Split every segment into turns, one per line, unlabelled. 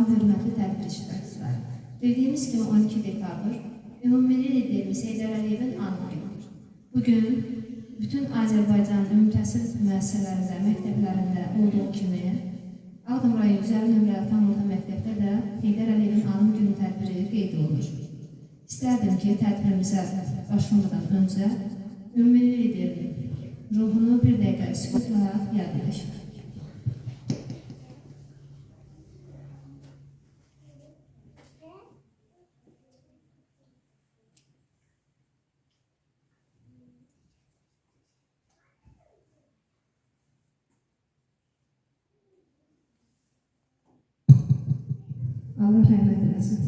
hörmətli tədbir iştirakçıları. Bildiyimiz kimi 12 dekabr ümumilli liderimiz Heydər Əliyevin anı günüdür. Bugün bütün Azərbaycanın ümumtəhsil müəssisələrində, məktəblərində olduğu kimi Ağdam rayon 150 nömrəli tam orta məktəbdə də Heydər Əliyevin anı günü tədbiri qeyd olunur. İstərdim ki, tədbirimizə başlamadan öncə ümumilli liderin ruhunu bir dəqiqə sükutla yad edək. Allah rəhmət eləsin.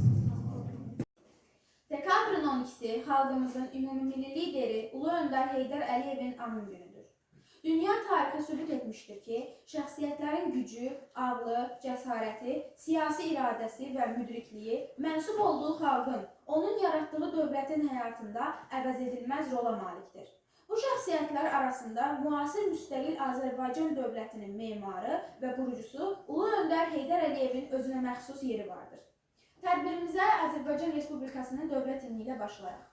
Dekabrın 12-si xalqımızın ümumilli lideri Ulu Öndər Heydər Əliyevin anı günüdür. Dünya tarixi sübut etmişdir ki, şəxsiyyətlərin gücü, ağlı, cəsarəti, siyasi iradəsi və müdrikliyi mənsub olduğu xalqın, onun yaratdığı dövlətin həyatında əvəzedilməz rola malikdir. Bu şəxsiyyətlər arasında müasir müstəqil Azərbaycan dövlətinin memarı və qurucusu Ulu Öndər Heydər Əliyevin özünə məxsus yeri vardır. Tədbirimizə Azərbaycan Respublikasının dövlət himni ilə başlayaq.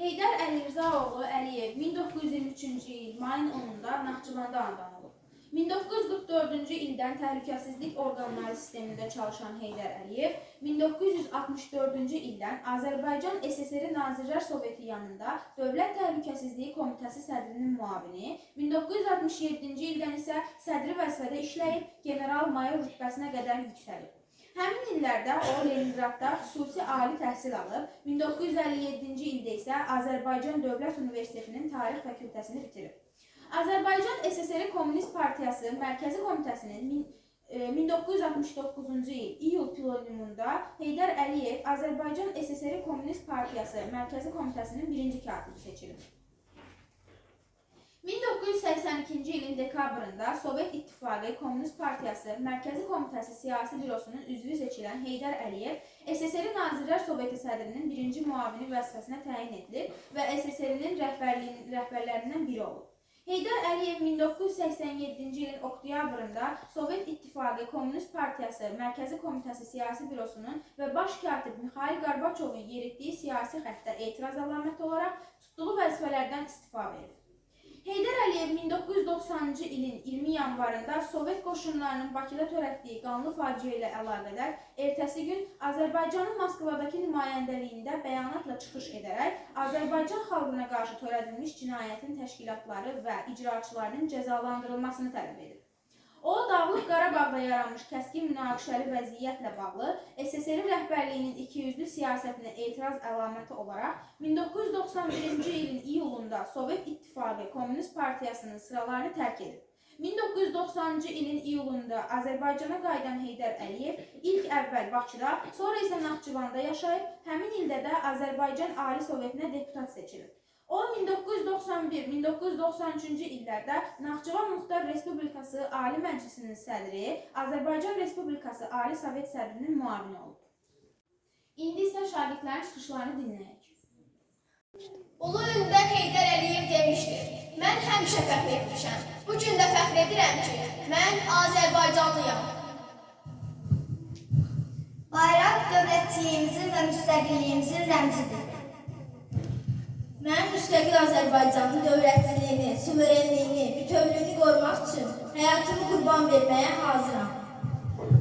Heydər Əlirzaoğlu Əliyev 1923-cü il mayın 10-da Naxçıvanda anadan olub. 1944-cü ildən təhlükəsizlik orqanları sistemində çalışan Heydər Əliyev 1964-cü ildən Azərbaycan SSR Nazirlər Soveti yanında Dövlət Təhlükəsizliyi Komitəsi sədrinin müavini, 1967-ci ildən isə sədri vəzifədə işləyib, general-mayor rütbəsinə qədər yüksəlib. Həmin illərdə o Leningradda xüsusi ali təhsil alıb, 1957-ci ildə isə Azərbaycan Dövlət Universitetinin Tarix Fakültəsini bitirib. Azərbaycan SSR Komünist Partiyası Mərkəzi Komitəsinin 1969-cu il iyul plenumunda Heydər Əliyev Azərbaycan SSR Komünist Partiyası Mərkəzi Komitəsinin birinci katibi seçilib. 1982-ci ilin dekabrında Sovet İttifaqı Komünist Partiyası Mərkəzi Komitəsi Siyasi Bürosunun üzvü seçilən Heydər Əliyev SSR Nazirlər Soveti sədrinin birinci müavini vəzifəsinə təyin edilib və SSR-nin rəhbərlərindən biri olub. Heydər Əliyev 1987-ci ilin oktyabrında Sovet İttifaqı Komünist Partiyası Mərkəzi Komitəsi Siyasi Bürosunun və baş katib Mixail Qarbaçovun yeritdiyi siyasi xəttə etiraz əlaməti olaraq tutduğu vəzifələrdən istifa verir. Heydər Əliyev 1990-cı ilin 20 yanvarında Sovet qoşunlarının Bakıda törətdiyi qanlı faciə ilə əlaqədar ertəsi gün Azərbaycanın Moskvadakı nümayəndəliyində bəyanatla çıxış edərək Azərbaycan xalqına qarşı törədilmiş cinayətin təşkilatları və icraçılarının cəzalandırılmasını tələb edir. O, Dağlıq Qarabağda yaranmış kəskin münaqişəli vəziyyətlə bağlı SSR rəhbərliyinin ikiyüzlü siyasətinə etiraz əlaməti olaraq 1991-ci ilin iyulunda Sovet İttifaqı Komünist Partiyasının sıralarını tərk edir. 1990-cı ilin iyulunda Azərbaycana qayıdan Heydər Əliyev ilk əvvəl Bakıda, sonra isə Naxçıvanda yaşayıb, həmin ildə də Azərbaycan Ali Sovetinə deputat seçilir. O, 1991-1993-cü illərdə Naxçıvan Muxtar Respublikası Ali Məclisinin sədri, Azərbaycan Respublikası Ali Sovet sədrinin müavini olub. İndi isə şagirdlərin çıxışlarını dinləyək.
Ulu öndər Heydər Əliyev demişdir: mən həmişə fəxr etmişəm. Bugün də fəxr edirəm ki, mən Azərbaycanlıyam. Bayraq dövlətçiliyimizin və müstəqilliyimizin rəmzidir. Mən müstəqil Azərbaycanın dövlətçiliyini, suverenliyini, bütövlüyünü qorumaq üçün həyatımı qurban verməyə hazıram.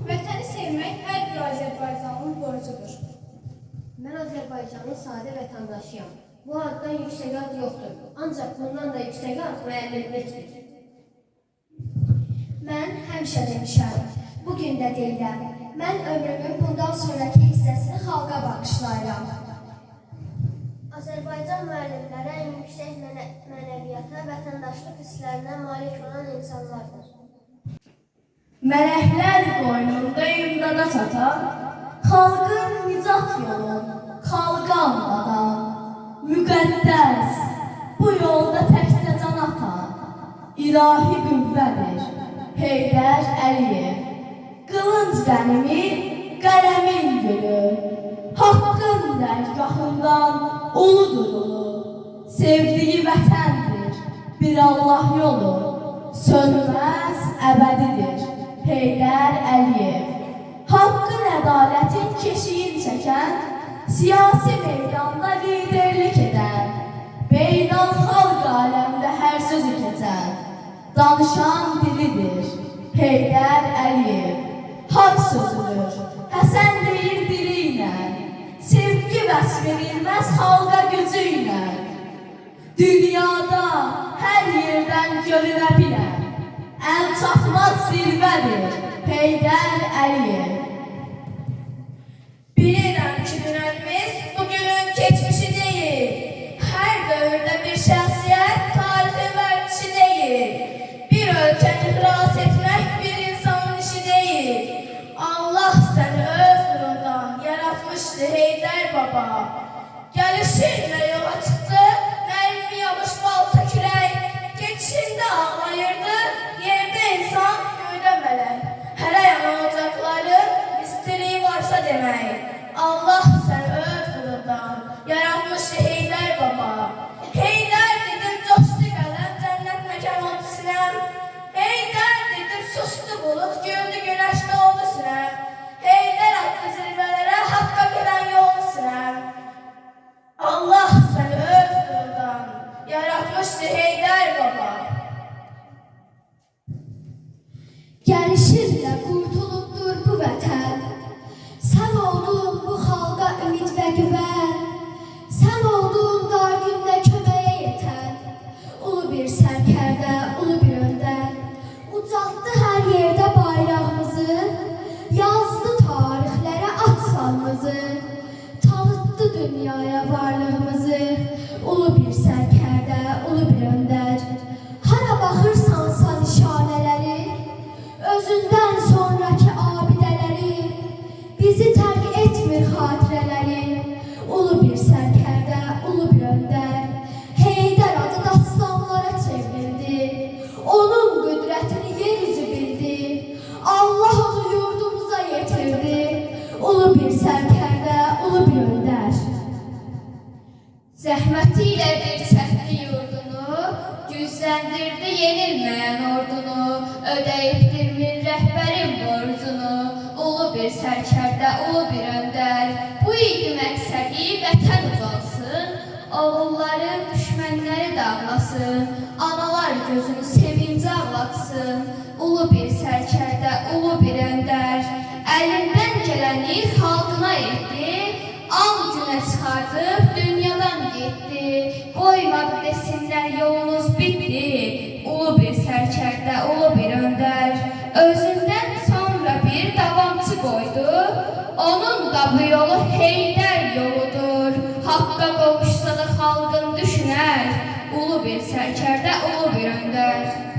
Vətəni sevmək hər bir Azərbaycanlının borcudur.
Mən Azərbaycanın sadə vətəndaşıyam. Bu addan yüksək ad yoxdur. Ancaq bundan da yüksək ad müəllimlikdir.
Mən həmişə demişəm, bugün də deyirəm. Mən ömrümün bundan sonraki hissəsini xalqa bağışlayıram.
Azərbaycan müəllimləri ən yüksək mənəviyyata, vətəndaşlıq hisslərinə malik olan insanlardır.
Mələklər qoynunda imdada çatan, xalqın nicat yolu, xalqa anladan, müqəddəs, bu yolda təkcə can atan, ilahi qüvvədir, Heydər Əliyev. Qılınc qənimi, qələmin gülü, haqqın dərgahından uludur ulu, sevdiyi vətəndir, bir Allah yolu, sönməz əbədidir, Heydər Əliyev. Haqqın, ədalətin keşiyin çəkən, siyasi meydanda liderlik edən, beynəlxalq aləmdə hər sözü keçən, danışan dilidir, Heydər Əliyev. Haqq sözüdür, Həsən deyir dili ilə, sevgi vəsf edilməz xalqa gücü ilə. Dünyada hər yerdən görünə bilər, əl çatmaz zirvədir, Heydər Əliyev. Bilirəm ki, dünənimiz bugünün keçmişi deyil, hər dövrdə bir şəxsiyyət tarixin vərqişi deyil, bir ölkəni xilas etmək bir insanın işi deyil. Allah səni öz nurundan yaratmışdı Heydər baba. Gəlişinlə yola çıxdı, mərmi yağış balta kürək, geçişində ağlayırdı, yerdə insan, göydə mələk. Hələ yanan ocaqların istiliyi varsa demək, Allah səni öz nurundan yaratmışdı Heydər baba. Heydər dedim coşdu qələm, cənnət məkan oldu sinəm. Heydər dedim sustu bulut, güldü günəş doğdu sinəm. Heydər adlı zirvələrə haqqa gedən yoldu sinəm. Allah səni öz nurundan yaratmışdı Heydər baba.
Gəlişinlə qurtulubdur bu vətən. Sən oldun bu xalqa ümid və güvən. Sən oldun dar gündə köməyə yetən. Ulu bir sərkərdə, ulu bir öndər. Ucaltdı hər yerdə bayrağımızı. Yazdı tarixlərə at salımızı. Tanıtdı dünyaya varlığımızı. Ulu bir sərkərdə, ulu bir öndər. Hara baxırsansa nişanələri, özündən sonraki abidələri, bizi tərk etmir xatirələri. Ulu bir sərkərdə, ulu bir öndər. Heydər adı dastanlara çevrildi. Onun qüdrətini yeryüzü bildi. Allah onu yurdumuza yetirdi. Ulu bir sərkərdə, ulu bir öndər.
Zəhməti ilə bir çəkdi yurdunu, gücləndirdi yenilməyən ordunu, ödəyibdir min rəhbərin borcunu. Ulu bir sərkərdə, ulu bir öndər, bu idi məqsədi vətən ucalsın, oğulları düşmənləri dağlasın, analar gözünü sevinci ağlatsın. Ulu bir sərkərdə, ulu bir öndər, əlindən gələni xalqına etdi, al günə çıxardıb dünyadan getdi. Qoymadı desinlər yolunuz bitdi, ulu bir sərkərdə, ulu bir öndər, özündən sonra bir davamçı qoydu, onun da bu yolu Heydər yoludur. Haqqa qovuşsa da xalqın düşünər, ulu bir sərkərdə, ulu bir öndər.